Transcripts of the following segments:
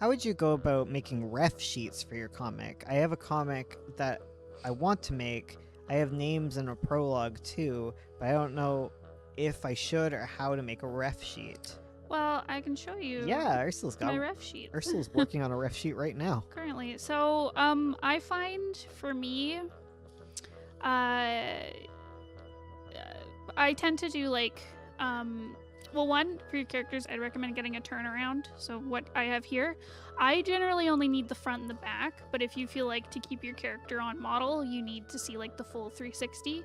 how would you go about making ref sheets for your comic? I have a comic that I want to make. I have names and a prologue too, but I don't know if I should or how to make a ref sheet. Well, I can show you. Yeah, Ursula's got my ref sheet. Ursula's working on a ref sheet right now. Currently. So, I find for me, I tend to do like, well, one, for your characters, I'd recommend getting a turnaround. So what I have here, I generally only need the front and the back, but if you feel like to keep your character on model, you need to see like the full 360,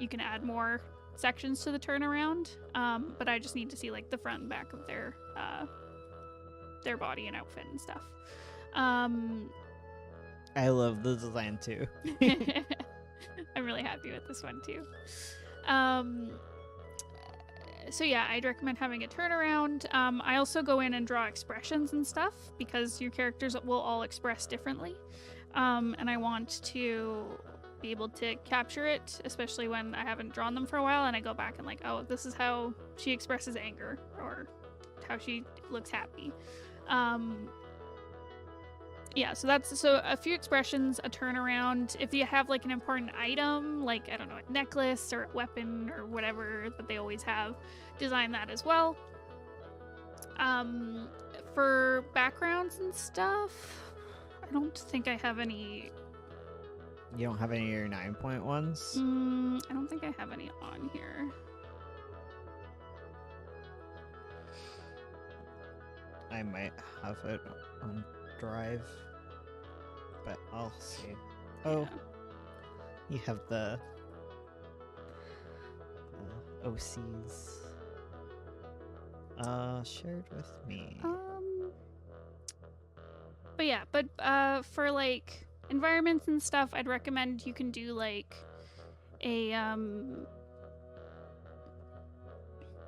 you can add more sections to the turnaround, but I just need to see like the front and back of their body and outfit and stuff. I love the design too. I'm really happy with this one too. So yeah, I'd recommend having a turnaround. I also go in and draw expressions and stuff because your characters will all express differently, and I want to be able to capture it, especially when I haven't drawn them for a while and I go back and like, oh, this is how she expresses anger or how she looks happy. Yeah, so a few expressions, a turnaround. If you have like an important item, like, I don't know, a necklace or a weapon or whatever that they always have, design that as well. For backgrounds and stuff, I don't think I have any. You don't have any of your 9-point ones? I don't think I have any on here. I might have it on Drive, but I'll see. Oh, Yeah. you have the OCs shared with me. But yeah, for like environments and stuff, I'd recommend you can do like a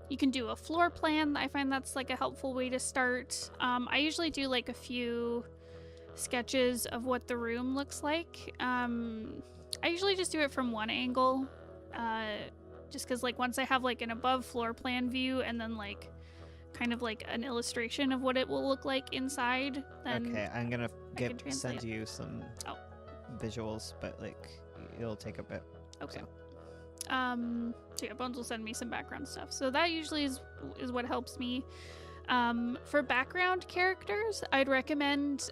you can do a floor plan. I find that's like a helpful way to start. I usually do like a few sketches of what the room looks like. I usually just do it from one angle, just because like once I have like an above floor plan view and then like kind of like an illustration of what it will look like inside, then Okay, I'm gonna can translate send it. you some visuals, but like it'll take a bit. Okay. So. So yeah, Bones will send me some background stuff. So that usually is what helps me. For background characters, I'd recommend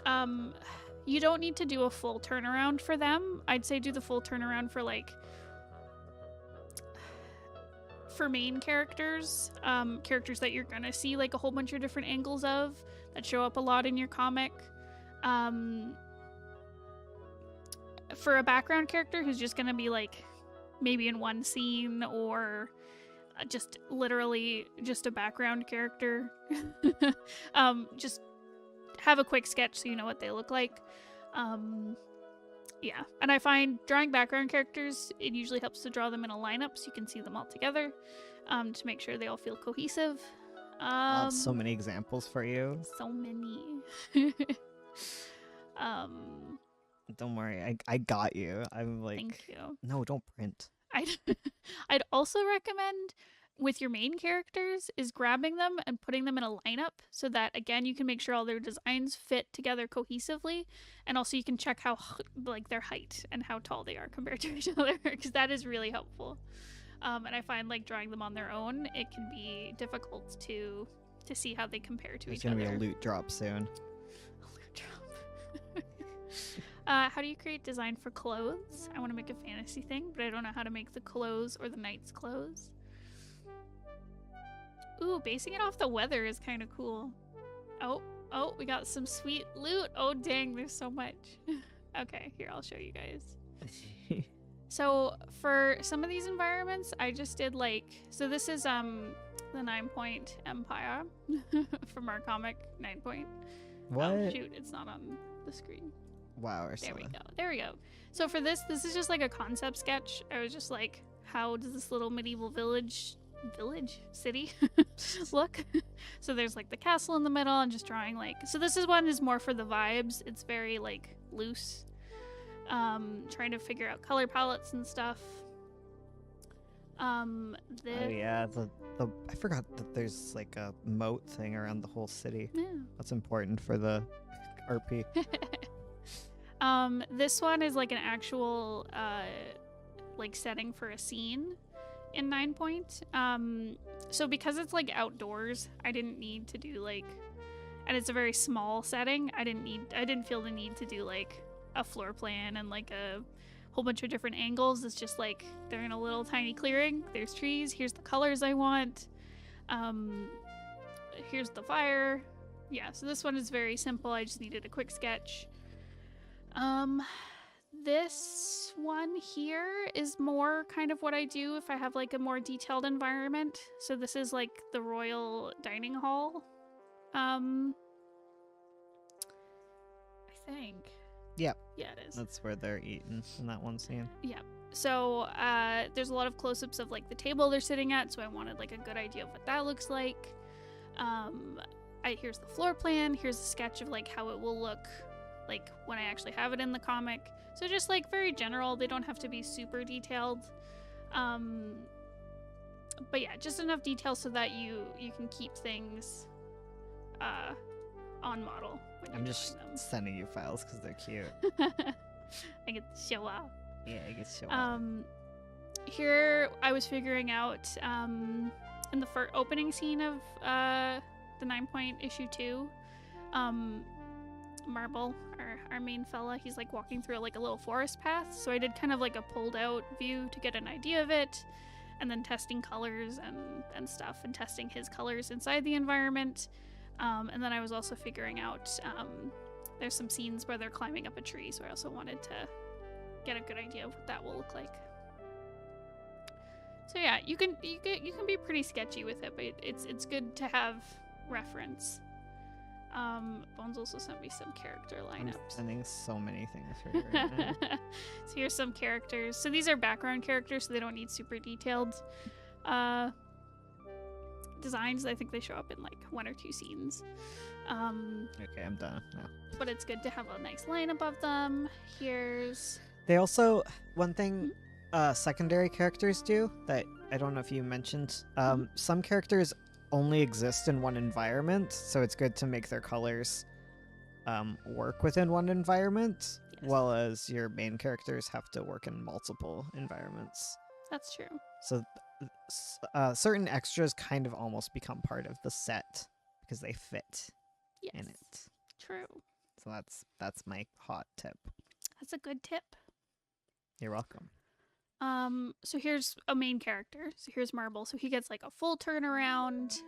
you don't need to do a full turnaround for them. I'd say do the full turnaround for like for main characters, characters that you're gonna see like a whole bunch of different angles of that show up a lot in your comic. For a background character who's just gonna be like maybe in one scene or just literally just a background character, just have a quick sketch so you know what they look like. Yeah, and I find drawing background characters, it usually helps to draw them in a lineup so you can see them all together, to make sure they all feel cohesive. I'll have so many examples for you. So many. Don't worry, I got you. I'm like, Thank you. No, don't print. I'd also recommend with your main characters is grabbing them and putting them in a lineup so that again you can make sure all their designs fit together cohesively, and also you can check how like their height and how tall they are compared to each other, because that is really helpful. And I find like drawing them on their own, it can be difficult to see how they compare to each other. There's gonna be a loot drop soon. A loot drop. How do you create design for clothes? I want to make a fantasy thing, but I don't know how to make the clothes or the knight's clothes. Ooh, basing it off the weather is kind of cool. Oh, we got some sweet loot. Oh, dang, there's so much. Okay, here, I'll show you guys. So for some of these environments, I just did like, so this is the 9-point Empire from our comic 9-point. What? Oh, shoot, it's not on the screen. Wow, Ursula. There we go. So for this is just like a concept sketch. I was just like, how does this little medieval city look? So there's like the castle in the middle and just drawing like, so this one is more for the vibes. It's very like loose. Trying to figure out color palettes and stuff. Oh yeah, the I forgot that there's like a moat thing around the whole city. Yeah. That's important for the RP. This one is like an actual like setting for a scene in 9 Point. So because it's like outdoors, I didn't need to do like, and it's a very small setting, I didn't feel the need to do like a floor plan and like a whole bunch of different angles. It's just like they're in a little tiny clearing, there's trees, here's the colors I want, here's the fire. Yeah, so this one is very simple. I just needed a quick sketch. This one here is more kind of what I do if I have like a more detailed environment. So this is like the royal dining hall. I think. Yep. Yeah, it is. That's where they're eating in that one scene. Yeah. So there's a lot of close-ups of like the table they're sitting at, so I wanted like a good idea of what that looks like. Here's the floor plan. Here's a sketch of like how it will look like when I actually have it in the comic. So just like very general. They don't have to be super detailed. But yeah, just enough detail so that you can keep things on model. When I'm you're just doing them. sending you files because they're cute. I get to show off. Yeah, I guess so. Here I was figuring out in the opening scene of the 9 Point issue 2, Marble, our main fella, he's like walking through like a little forest path. So I did kind of like a pulled out view to get an idea of it, and then testing colors and stuff, and testing his colors inside the environment. And then I was also figuring out there's some scenes where they're climbing up a tree, so I also wanted to get a good idea of what that will look like. So yeah, you can be pretty sketchy with it, but it's good to have reference. Bones also sent me some character I'm lineups. sending so many things for you right now. So here's some characters. So these are background characters, so they don't need super detailed designs. I think they show up in like 1 or 2 scenes. Okay, I'm done now. But it's good to have a nice lineup of them. Here's They also, one thing secondary characters do that I don't know if you mentioned, some characters only exist in one environment, so it's good to make their colors work within one environment, Yes. while as your main characters have to work in multiple environments. That's true. So certain extras kind of almost become part of the set because they fit Yes. in it. True. So that's my hot tip. That's a good tip. You're welcome. So here's a main character. So here's Marble. So he gets like a full turnaround.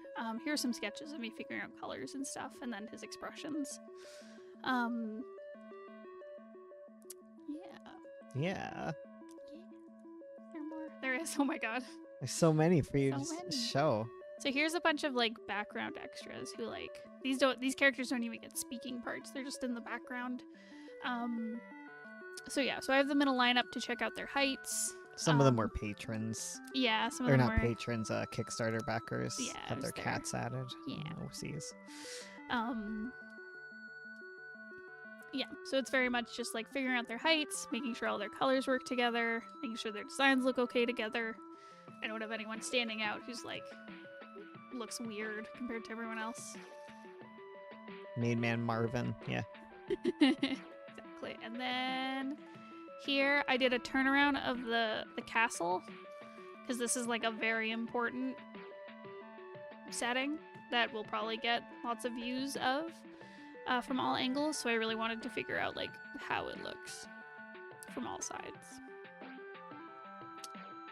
Here's some sketches of me figuring out colors and stuff, and then his expressions. Yeah. Yeah. There are more. There is. Oh my god. There's so many for you So to many. show. So here's a bunch of like background extras who like these characters don't even get speaking parts. They're just in the background. So yeah, so I have them in a lineup to check out their heights. Some of them were patrons. Yeah, some of They're them not were patrons, Kickstarter backers. Yeah, I Have was their there. cats added. Yeah. OCs. Yeah, so it's very much just like figuring out their heights, making sure all their colors work together, making sure their designs look okay together. I don't have anyone standing out who's like looks weird compared to everyone else. Main man Marvin. Yeah. Exactly. And then here I did a turnaround of the castle, because this is like a very important setting that we'll probably get lots of views of from all angles, so I really wanted to figure out like how it looks from all sides.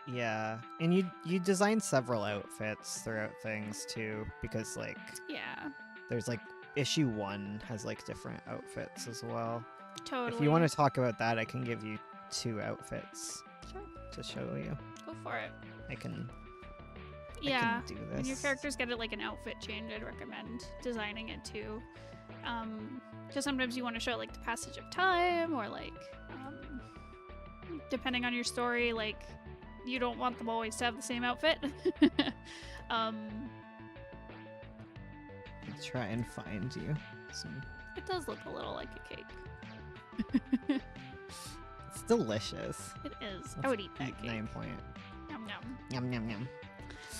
Yeah. And you designed several outfits throughout things too, because like Yeah, there's like issue 1 has like different outfits as well. totally. If you want to talk about that, I can give you 2 outfits Sure, to show you. go for it. I can Yeah, do this. when your characters get like an outfit change, I'd recommend designing it too. Because sometimes you want to show like the passage of time, or like depending on your story, like you don't want them always to have the same outfit. I'll try and find you some. It does look a little like a cake. It's delicious. It is. I Let's would eat that eat cake. 9 Point. Yum, Yum yum yum.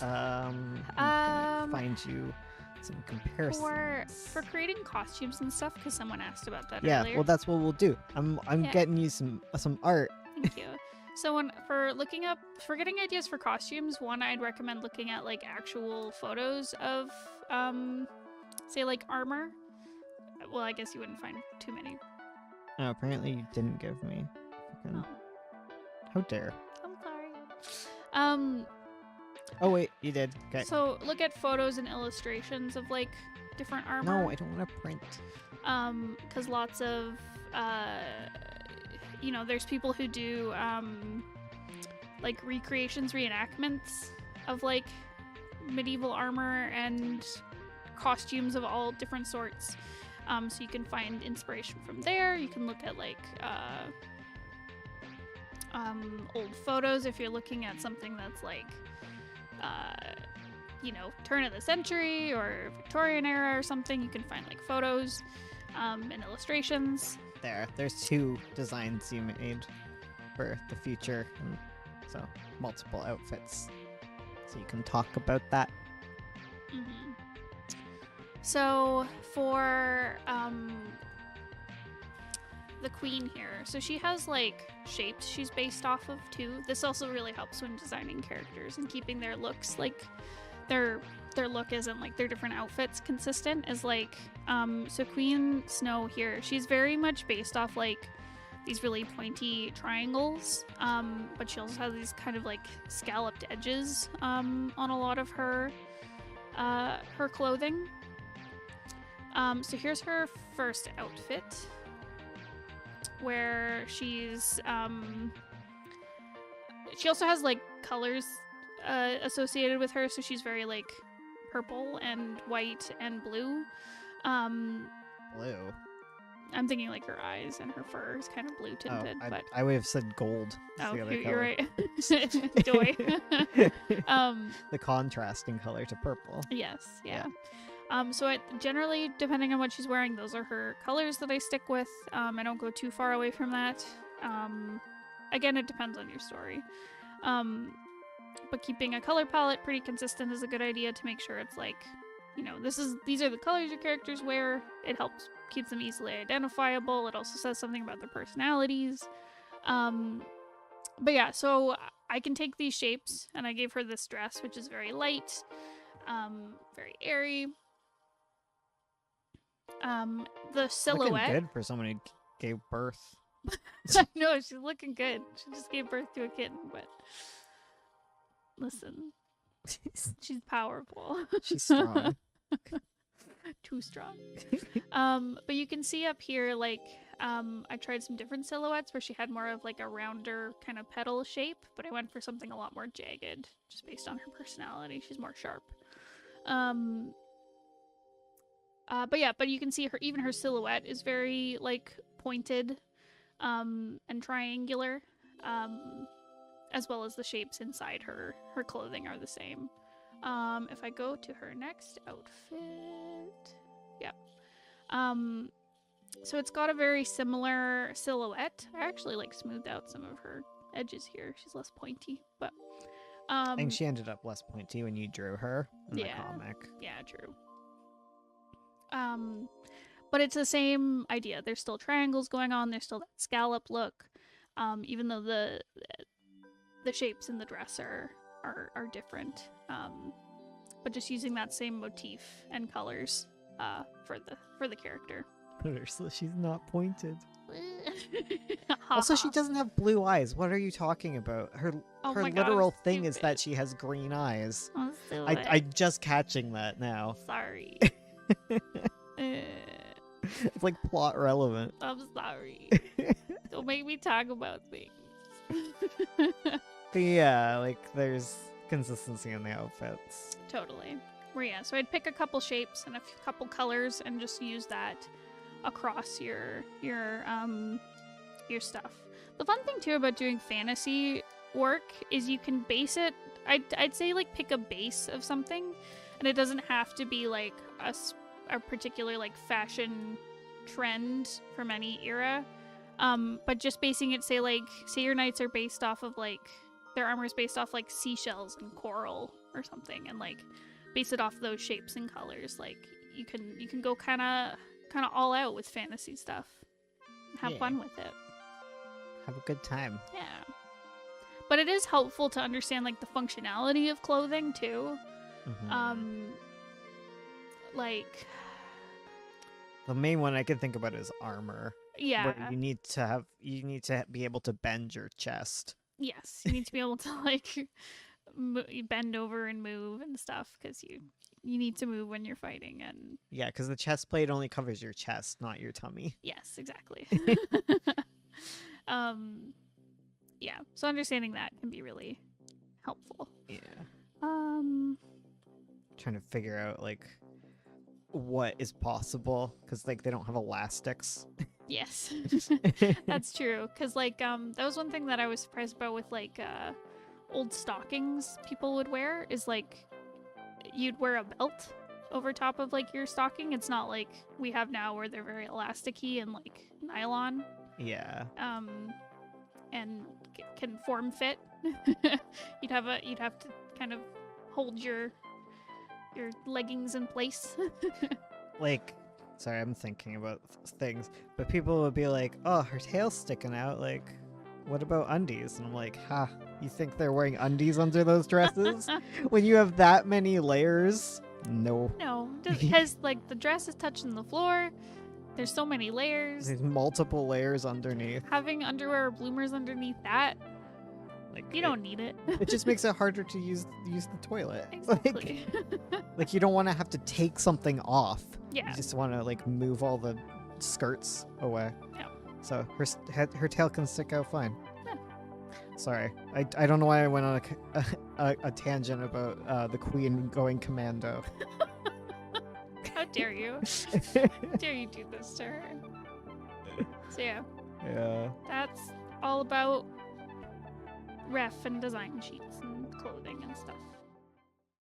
I'm gonna find you some comparisons. For creating costumes and stuff, because someone asked about that Yeah, earlier. well, that's what we'll do. I'm Yeah. getting you some art. Thank you. So for getting ideas for costumes, one, I'd recommend looking at like actual photos of say like armor. Well, I guess you wouldn't find too many. Oh, apparently you didn't give me. Oh, How dare? I'm sorry. Oh wait, you did. Okay. So look at photos and illustrations of like different armor. No, I don't want to print. Because lots of there's people who do like recreations, reenactments of like medieval armor and costumes of all different sorts. So you can find inspiration from there. You can look at like old photos if you're looking at something that's like turn of the century or Victorian era or something. You can find like photos and illustrations. There's 2 designs you made for the future, and so multiple outfits. So you can talk about that. Mm-hmm. So for the queen here, so she has like shapes she's based off of too. This also really helps when designing characters and keeping their looks like their look isn't like their different outfits consistent. Is like so Queen Snow here, she's very much based off like these really pointy triangles, but she also has these kind of like scalloped edges on a lot of her clothing. So here's her first outfit, where she's she also has like colors associated with her, so she's very like purple and white and blue. Blue. I'm thinking like her eyes and her fur is kind of blue tinted, but I would have said gold. oh, The other you're right. color. Joy. The contrasting color to purple. Yes, yeah. So generally, depending on what she's wearing, those are her colors that I stick with. I don't go too far away from that. Again, it depends on your story. But keeping a color palette pretty consistent is a good idea to make sure it's like, these are the colors your characters wear. It keeps them easily identifiable. It also says something about their personalities. But yeah, so I can take these shapes, and I gave her this dress, which is very light, very airy. The silhouette. Looking good for someone who gave birth. No, she's looking good. She just gave birth to a kitten, but listen, she's powerful. She's strong. Too strong. But you can see up here, like, I tried some different silhouettes where she had more of like a rounder kind of petal shape, but I went for something a lot more jagged, just based on her personality. She's more sharp. But you can see even her silhouette is very like pointed, and triangular, as well as the shapes inside her clothing are the same. If I go to her next outfit, yep. So it's got a very similar silhouette. I actually like smoothed out some of her edges here. She's less pointy, but I think she ended up less pointy when you drew her in the comic. Yeah, true. But it's the same idea. There's still triangles going on. There's still that scallop look, even though the shapes in the dress are different. But just using that same motif and colors for the character. So she's not pointed. Also, she doesn't have blue eyes. What are you talking about? Her literal thing is that she has green eyes. I'm just catching that now. Sorry. It's like plot relevant. I'm sorry. Don't make me talk about things. But yeah, like there's consistency in the outfits. Totally. So I'd pick a couple shapes and a couple colors and just use that across your stuff. The fun thing too about doing fantasy work is you can base it. I'd say like pick a base of something, and it doesn't have to be like a particular like fashion trend from any era. But just basing it, say your knights are based off of like their armor is based off like seashells and coral or something, and like base it off those shapes and colors. Like you can go kind of all out with fantasy stuff. Have Yeah. fun with it. Have a good time. Yeah. But it is helpful to understand like the functionality of clothing too. Mhm. Like The main one I can think about is armor. yeah. Where you need to be able to bend your chest. Yes, you need to be able to like bend over and move and stuff because you need to move when you're fighting. And Yeah, because the chest plate only covers your chest, not your tummy. yes, exactly. Yeah, so understanding that can be really helpful. Yeah. Um Trying to figure out like what is possible because like they don't have elastics. yes. That's true, because like that was one thing that I was surprised about with like old stockings people would wear, is like you'd wear a belt over top of like your stocking. It's not like we have now where they're very elasticy and like nylon, Yeah. and can form fit. you'd have to kind of hold your leggings in place. Like, sorry, I'm thinking about things, but people would be like, "Oh, her tail's sticking out. Like, what about undies?" And I'm like, "Ha, you think they're wearing undies under those dresses when you have that many layers?" No. No, because like the dress is touching the floor. There's so many layers. There's multiple layers underneath. Having underwear or bloomers underneath that, Like, you don't need it. It just makes it harder to use the toilet. Exactly. Like you don't want to have to take something off. Yeah. You just want to like move all the skirts away. Yeah. So her tail can stick out fine. Yeah. Sorry, I don't know why I went on a tangent about the queen going commando. How dare you? How dare you do this to her? So yeah, Yeah. that's all about ref and design sheets and clothing and stuff.